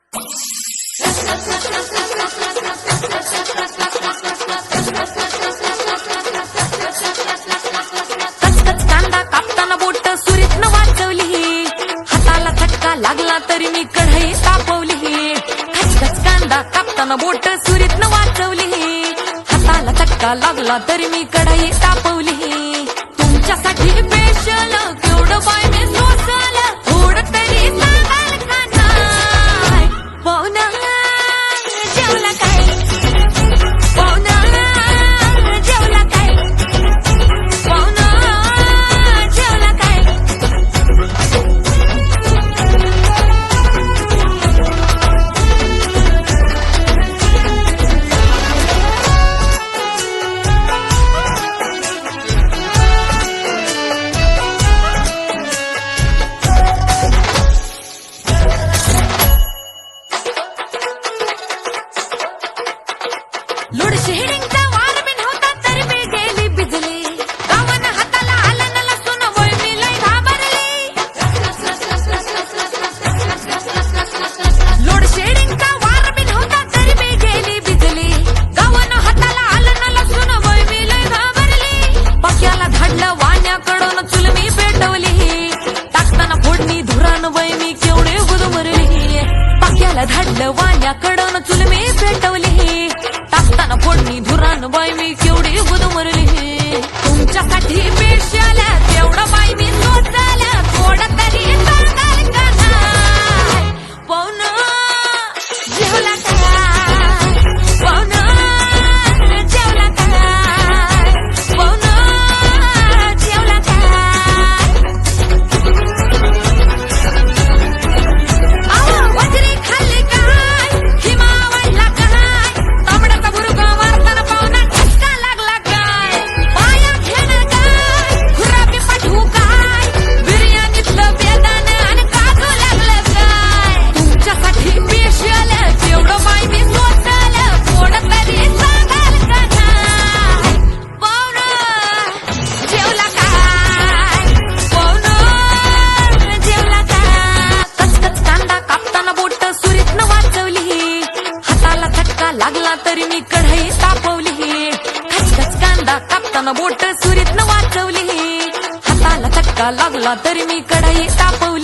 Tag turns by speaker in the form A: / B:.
A: कचकच कांदा कापताना बोट सुरीतनं वाचवली, हाताला चटका लागला तरी मी कढई तापवली. कचकच कांदा कापताना बोट सुरीतनं वाचवली, हाताला चटका लागला तरी मी कढई तापवली. तुमच्यासाठी स्पेशल केवढं बाय मी सोसल, थोडं तरी सांगाल का नाय? पाहुणा जेवला काय? पाहुणा जेवला काय? पाहुणा जेवला काय? लोड शेडिंगचा वार बिन होता तरी मी गेली भिजली, गावानं हाताला आलं न लसून वळ मी लय घाबरली. लोड शेडिंगचा वार बिन होता तरी मी गेली भिजली, गावानं हाताला आलं न लसून वळ मी लय घाबरली. पक्याला धाडलं वाण्याकडून चूल मी पेटवली, टाकताना फोडणी धुरान वळ मी केवढे गुदमरली. पक्याला धाडलं वाण्याकडून चूल मी पेटवली, टाकताना फोडणी धुरान बाई मी केवढी गुदमरली. तुमच्यासाठी पेशाल तेवढं बाई मी सोचाल, थोडं तरी सांगाल का नाय? पाहुणा जेवला काय? पाहुणा जेवला काय? पाहुणा जेवला काय? वजरी खाल्ली काय? हिमावळला काय? तांबड्याचा बुरका मारताना पाहुणा ठसका लागला काय? पाया घेणं काय? खुरापी पाठवू काय? बिर्याणीतलं बेदाणं आणि काजू लागलं काय? तुमच्यासाठी स्पेशल तेवढं बाई मी सोचाल, थोडं तरी सांगाल का नाय? पाहुणा जेवला काय? पाहुणा जेवला काय? कचकच कांदा कापताना बोट सुरीतनं वाचवली, हाताला चटका लागला तरी मी कढई तापवली. कचकच कांदा कापताना बोट सुरीतनं वाचवली, हाताला चटका लागला तरी मी कढई तापवली.